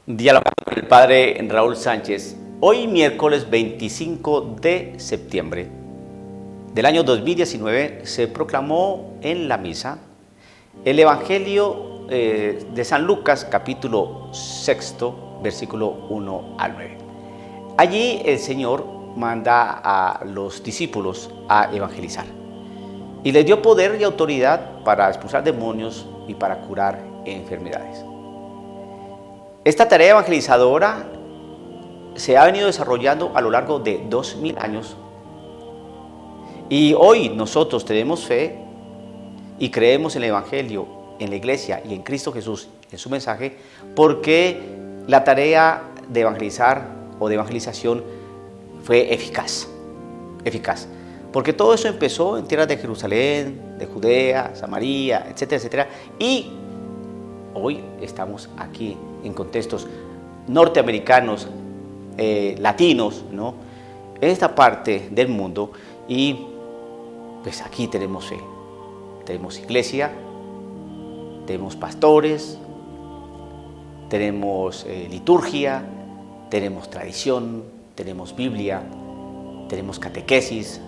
Dialogando con el padre Raúl Sánchez. Hoy miércoles 25 de septiembre del año 2019 se proclamó en la misa el Evangelio de San Lucas, capítulo 6, versículo 1 al 9. Allí el Señor manda a los discípulos a evangelizar y les dio poder y autoridad para expulsar demonios y para curar enfermedades. Esta tarea evangelizadora se ha venido desarrollando a lo largo de 2000 años y hoy nosotros tenemos fe y creemos en el Evangelio, en la Iglesia y en Cristo Jesús, en su mensaje, porque la tarea de evangelizar o de evangelización fue eficaz, porque todo eso empezó en tierras de Jerusalén, de Judea, Samaria, etcétera, etcétera, y hoy estamos aquí en contextos norteamericanos, latinos, ¿no? En esta parte del mundo, y pues aquí tenemos fe, tenemos iglesia, tenemos pastores, tenemos liturgia, tenemos tradición, tenemos Biblia, tenemos catequesis,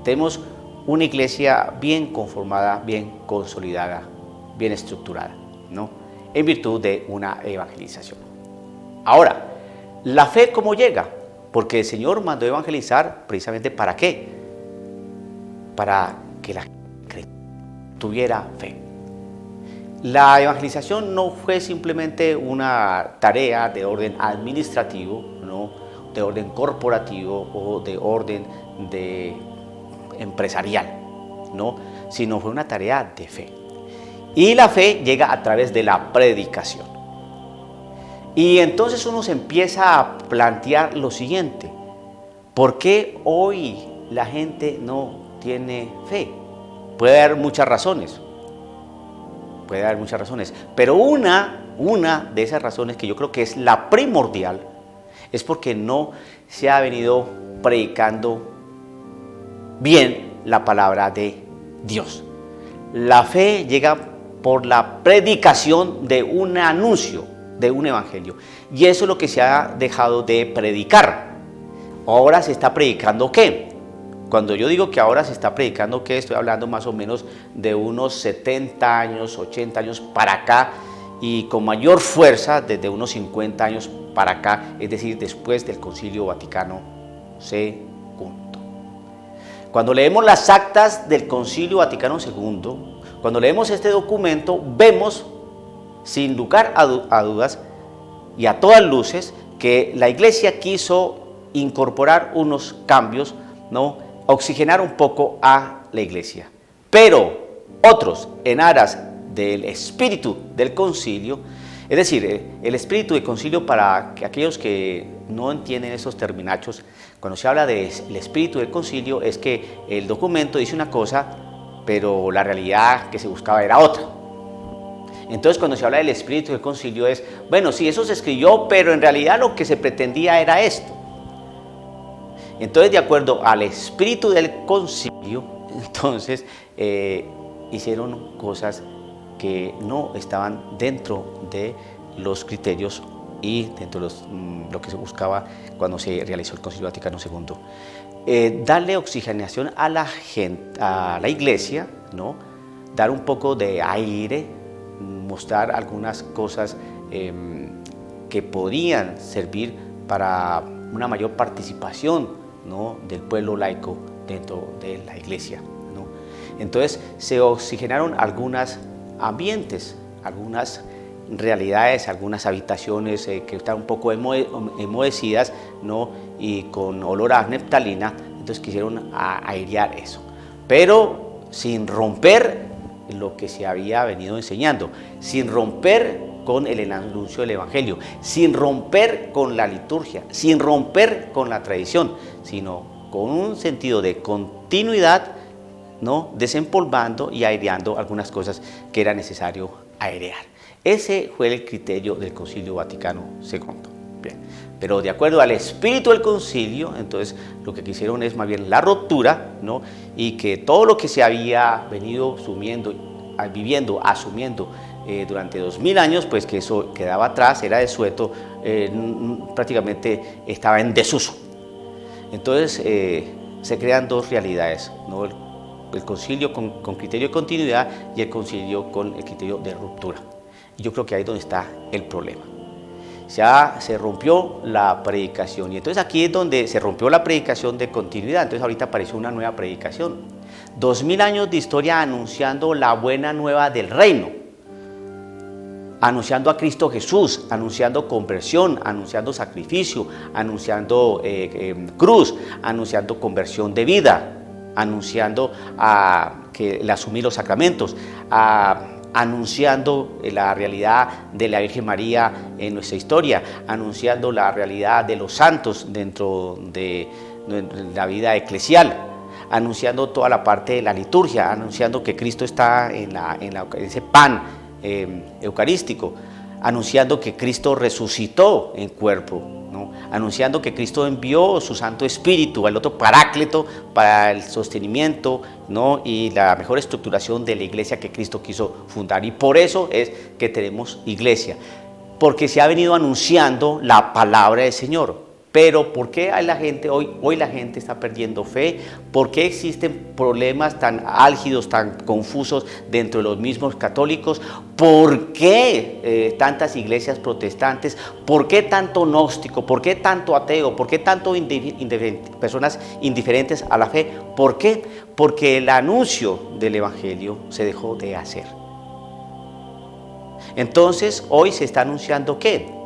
tenemos una iglesia bien conformada, bien consolidada, bien estructurada, ¿no? En virtud de una evangelización. Ahora, ¿la fe cómo llega? Porque el Señor mandó evangelizar precisamente ¿para qué? Para que la gente tuviera fe. La evangelización no fue simplemente una tarea de orden administrativo, ¿no? De orden corporativo o de orden empresarial, ¿no? Sino fue una tarea de fe. Y la fe llega a través de la predicación. Y entonces uno se empieza a plantear lo siguiente: ¿por qué hoy la gente no tiene fe? Puede haber muchas razones, pero una de esas razones, que yo creo que es la primordial, es porque no se ha venido predicando bien la palabra de Dios. La fe llega por la predicación de un anuncio, de un evangelio. Y eso es lo que se ha dejado de predicar. Ahora se está predicando ¿qué? Cuando yo digo que ahora se está predicando ¿qué? Estoy hablando más o menos de unos 70 años, 80 años para acá, y con mayor fuerza desde unos 50 años para acá, es decir, después del Concilio Vaticano II. Cuando leemos las actas del Concilio Vaticano II, cuando leemos este documento, vemos sin lugar a dudas y a todas luces que la Iglesia quiso incorporar unos cambios, ¿no? Oxigenar un poco a la Iglesia. Pero otros, en aras del espíritu del concilio, es decir, el espíritu del concilio, para que aquellos que no entienden esos terminachos, cuando se habla del espíritu del concilio, es que el documento dice una cosa, pero la realidad que se buscaba era otra. Entonces, cuando se habla del espíritu del concilio es, bueno, sí, eso se escribió, pero en realidad lo que se pretendía era esto. Entonces, de acuerdo al espíritu del concilio, entonces hicieron cosas que no estaban dentro de los criterios y dentro de lo que se buscaba cuando se realizó el Concilio Vaticano II. Darle oxigenación a la gente, a la Iglesia, ¿no? Dar un poco de aire, mostrar algunas cosas que podían servir para una mayor participación, ¿no? Del pueblo laico dentro de la Iglesia, ¿no? Entonces se oxigenaron algunos ambientes, algunas realidades, algunas habitaciones que están un poco enmohecidas, ¿no? Y con olor a neftalina. Entonces quisieron airear eso, pero sin romper lo que se había venido enseñando, sin romper con el anuncio del Evangelio, sin romper con la liturgia, sin romper con la tradición, sino con un sentido de continuidad, ¿no? Desempolvando y aireando algunas cosas que era necesario airear. Ese fue el criterio del Concilio Vaticano II. Bien. Pero de acuerdo al espíritu del concilio, entonces lo que quisieron es más bien la ruptura, ¿no? Y que todo lo que se había venido sumiendo viviendo, asumiendo durante 2000 años, pues que eso quedaba atrás, era desueto, prácticamente estaba en desuso. Entonces se crean dos realidades, ¿no? El concilio con criterio de continuidad y el concilio con el criterio de ruptura. Y yo creo que ahí es donde está el problema. Ya se rompió la predicación, y entonces aquí es donde se rompió la predicación de continuidad. Entonces ahorita apareció una nueva predicación, 2000 años de historia anunciando la buena nueva del reino, anunciando a Cristo Jesús, anunciando conversión, anunciando sacrificio, anunciando cruz, anunciando conversión de vida, anunciando que el asumir los sacramentos, anunciando la realidad de la Virgen María en nuestra historia, anunciando la realidad de los santos dentro de la vida eclesial, anunciando toda la parte de la liturgia, anunciando que Cristo está en ese pan eucarístico, anunciando que Cristo resucitó en cuerpo, ¿no? Anunciando que Cristo envió su Santo Espíritu, al otro Paráclito, para el sostenimiento, ¿no? Y la mejor estructuración de la iglesia que Cristo quiso fundar. Y por eso es que tenemos iglesia, porque se ha venido anunciando la palabra del Señor. Pero ¿por qué hay la gente hoy la gente está perdiendo fe? ¿Por qué existen problemas tan álgidos, tan confusos dentro de los mismos católicos? ¿Por qué tantas iglesias protestantes? ¿Por qué tanto gnóstico? ¿Por qué tanto ateo? ¿Por qué tanto personas indiferentes a la fe? ¿Por qué? Porque el anuncio del evangelio se dejó de hacer. Entonces hoy se está anunciando ¿qué?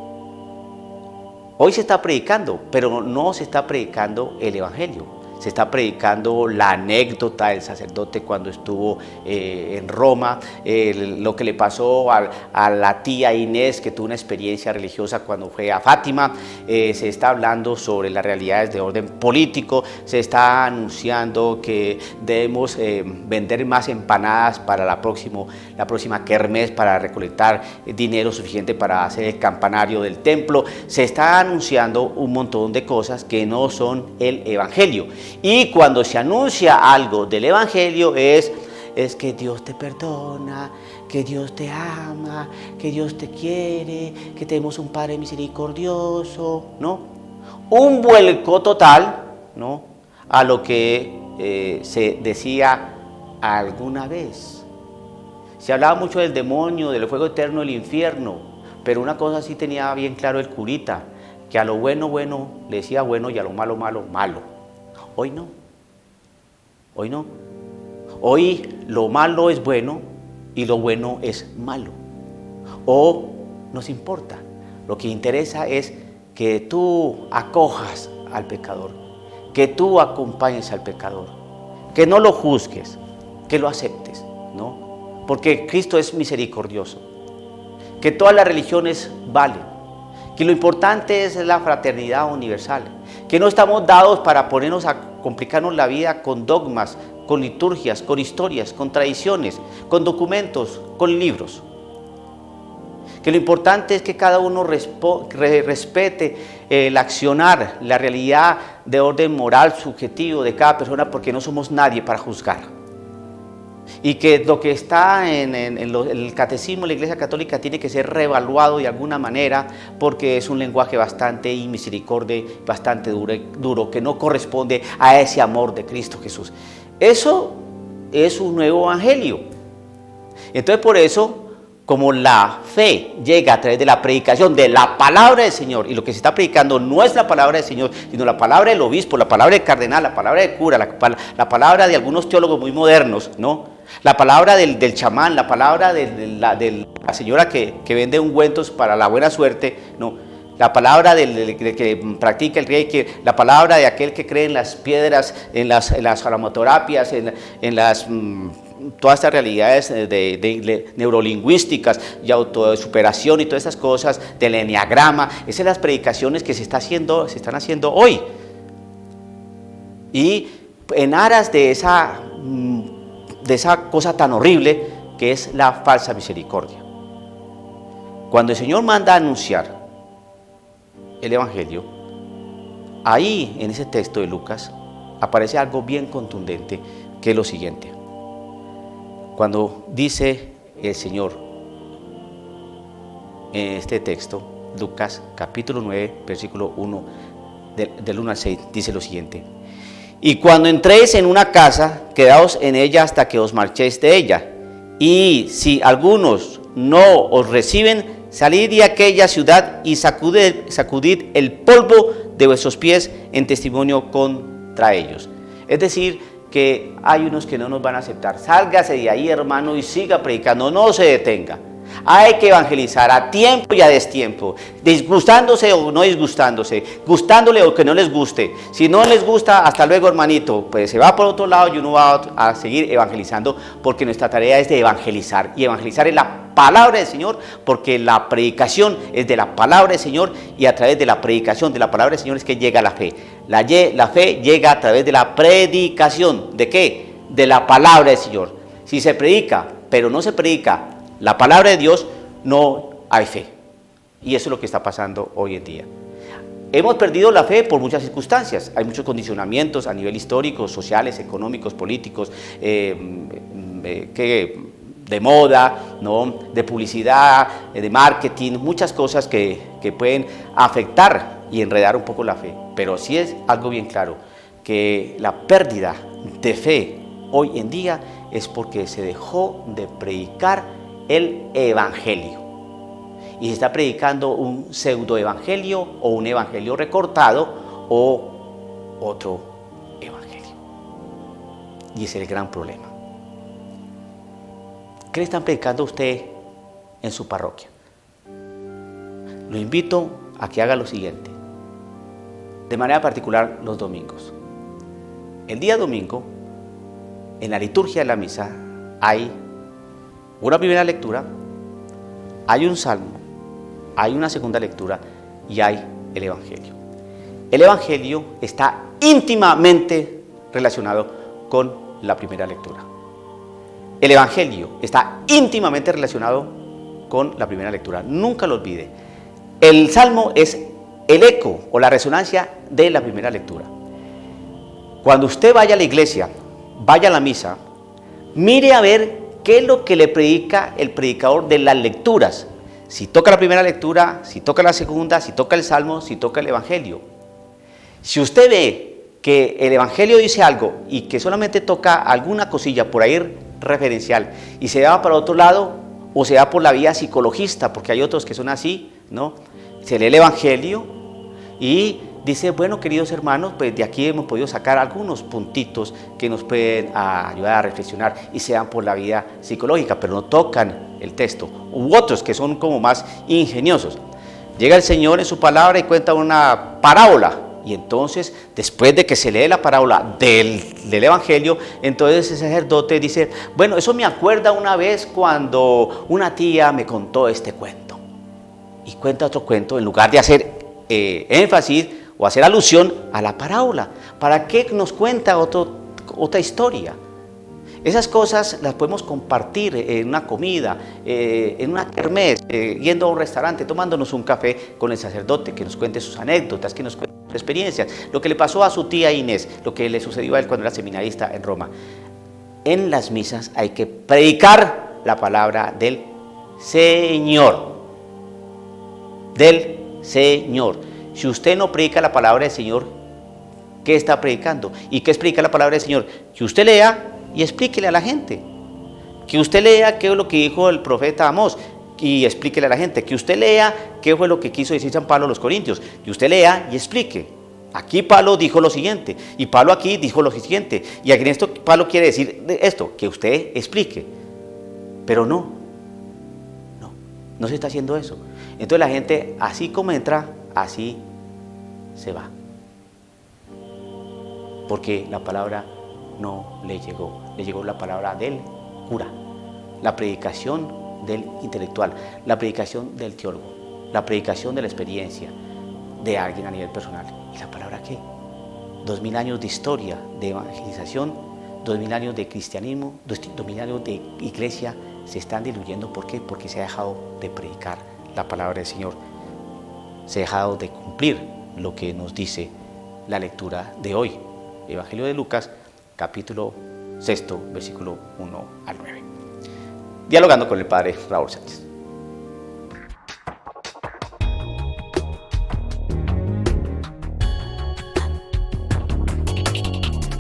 Hoy se está predicando, pero no se está predicando el evangelio. Se está predicando la anécdota del sacerdote cuando estuvo en Roma, lo que le pasó a la tía Inés, que tuvo una experiencia religiosa cuando fue a Fátima. Se está hablando sobre las realidades de orden político, se está anunciando que debemos vender más empanadas para la próxima kermés, para recolectar dinero suficiente para hacer el campanario del templo. Se está anunciando un montón de cosas que no son el evangelio. Y cuando se anuncia algo del evangelio es que Dios te perdona, que Dios te ama, que Dios te quiere, que tenemos un Padre misericordioso, ¿no? Un vuelco total, ¿no?, a lo que se decía alguna vez. Se hablaba mucho del demonio, del fuego eterno, del infierno, pero una cosa sí tenía bien claro el curita, que a lo bueno, bueno, le decía bueno, y a lo malo, malo, malo. Hoy no, hoy no. Hoy lo malo es bueno y lo bueno es malo. O nos importa. Lo que interesa es que tú acojas al pecador, que tú acompañes al pecador, que no lo juzgues, que lo aceptes, ¿no? Porque Cristo es misericordioso, que todas las religiones valen, que lo importante es la fraternidad universal, que no estamos dados para ponernos a complicarnos la vida con dogmas, con liturgias, con historias, con tradiciones, con documentos, con libros. Que lo importante es que cada uno respete el accionar, la realidad de orden moral subjetivo de cada persona, porque no somos nadie para juzgar. Y que lo que está en el catecismo de la Iglesia Católica tiene que ser reevaluado de alguna manera, porque es un lenguaje bastante inmisericordia, bastante duro, que no corresponde a ese amor de Cristo Jesús. Eso es un nuevo evangelio. Entonces, por eso, como la fe llega a través de la predicación de la palabra del Señor, y lo que se está predicando no es la palabra del Señor, sino la palabra del obispo, la palabra del cardenal, la palabra del cura, la palabra de algunos teólogos muy modernos, ¿no? La palabra del chamán, la palabra de la señora que vende ungüentos para la buena suerte, ¿no? La palabra del que practica el reiki, la palabra de aquel que cree en las piedras, en las aromaterapias, en las todas estas realidades de neurolingüísticas y autosuperación y todas estas cosas del enneagrama. Esas son las predicaciones que se están haciendo hoy. Y en aras de esa cosa tan horrible que es la falsa misericordia. Cuando el Señor manda a anunciar el evangelio, ahí en ese texto de Lucas aparece algo bien contundente, que es lo siguiente: Cuando dice el Señor en este texto, Lucas capítulo 9, versículo 1, del 1 al 6, dice lo siguiente: y cuando entréis en una casa, quedaos en ella hasta que os marchéis de ella. Y si algunos no os reciben, salid de aquella ciudad y sacudid el polvo de vuestros pies en testimonio contra ellos. Es decir, que hay unos que no nos van a aceptar. Sálgase de ahí, hermano, y siga predicando, no se detenga. Hay que evangelizar a tiempo y a destiempo, disgustándose o no disgustándose, gustándole o que no les guste. Si no les gusta, hasta luego, hermanito, pues se va por otro lado y uno va a seguir evangelizando, porque nuestra tarea es de evangelizar, y evangelizar es la palabra del Señor, porque la predicación es de la palabra del Señor, y a través de la predicación de la palabra del Señor es que llega la fe. La fe llega a través de la predicación. ¿De qué? De la palabra del Señor. Si se predica, pero no se predica la palabra de Dios, no hay fe. Y eso es lo que está pasando hoy en día. Hemos perdido la fe por muchas circunstancias. Hay muchos condicionamientos a nivel histórico, sociales, económicos, políticos, de moda, ¿no?, de publicidad, de marketing, muchas cosas que pueden afectar y enredar un poco la fe. Pero sí es algo bien claro, que la pérdida de fe hoy en día es porque se dejó de predicar el evangelio, y se está predicando un pseudo evangelio, o un evangelio recortado, o otro evangelio. Y ese es el gran problema. ¿Qué le están predicando a usted en su parroquia? Lo invito a que haga lo siguiente, de manera particular los domingos. El día domingo, en la liturgia de la misa, hay una primera lectura, hay un salmo, hay una segunda lectura y hay el evangelio. El evangelio está íntimamente relacionado con la primera lectura. El evangelio está íntimamente relacionado con la primera lectura. Nunca lo olvide. El salmo es el eco o la resonancia de la primera lectura. Cuando usted vaya a la iglesia, vaya a la misa, mire a ver qué es lo que le predica el predicador de las lecturas. Si toca la primera lectura, si toca la segunda, si toca el salmo, si toca el evangelio. Si usted ve que el evangelio dice algo y que solamente toca alguna cosilla por ahí referencial y se va para otro lado, o se va por la vía psicologista, porque hay otros que son así, ¿no? Se lee el evangelio y dice, bueno, queridos hermanos, pues de aquí hemos podido sacar algunos puntitos que nos pueden ayudar a reflexionar, y se van por la vía psicológica, pero no tocan el texto. U otros que son como más ingeniosos. Llega el Señor en su palabra y cuenta una parábola, y entonces, después de que se lee la parábola del evangelio, entonces el sacerdote dice, bueno, eso me acuerda una vez cuando una tía me contó este cuento. Y cuenta otro cuento en lugar de hacer énfasis o hacer alusión a la parábola. ¿Para qué nos cuenta otra historia? Esas cosas las podemos compartir en una comida, en una kermés, yendo a un restaurante, tomándonos un café con el sacerdote, que nos cuente sus anécdotas, que nos cuente sus experiencias, lo que le pasó a su tía Inés, lo que le sucedió a él cuando era seminarista en Roma. En las misas hay que predicar la palabra del Señor. Del Señor. Si usted no predica la palabra del Señor, ¿qué está predicando? ¿Y qué es predicar la palabra del Señor? Que usted lea y explíquele a la gente. Que usted lea qué es lo que dijo el profeta Amós y explíquele a la gente. Que usted lea qué fue lo que quiso decir San Pablo a los Corintios. Que usted lea y explique. Aquí Pablo dijo lo siguiente, y Pablo aquí dijo lo siguiente, y aquí en esto Pablo quiere decir esto, que usted explique. Pero no se está haciendo eso. Entonces la gente, así como entra, así se va. Porque la palabra no le llegó la palabra del cura, la predicación del intelectual, la predicación del teólogo, la predicación de la experiencia de alguien a nivel personal. ¿Y la palabra qué? 2000 años de historia, de evangelización, 2000 años de cristianismo, 2000 años de iglesia se están diluyendo. ¿Por qué? Porque se ha dejado de predicar la palabra del Señor, se ha dejado de cumplir lo que nos dice la lectura de hoy. Evangelio de Lucas, capítulo 6, versículo 1 al 9. dialogando con el padre Raúl Sánchez.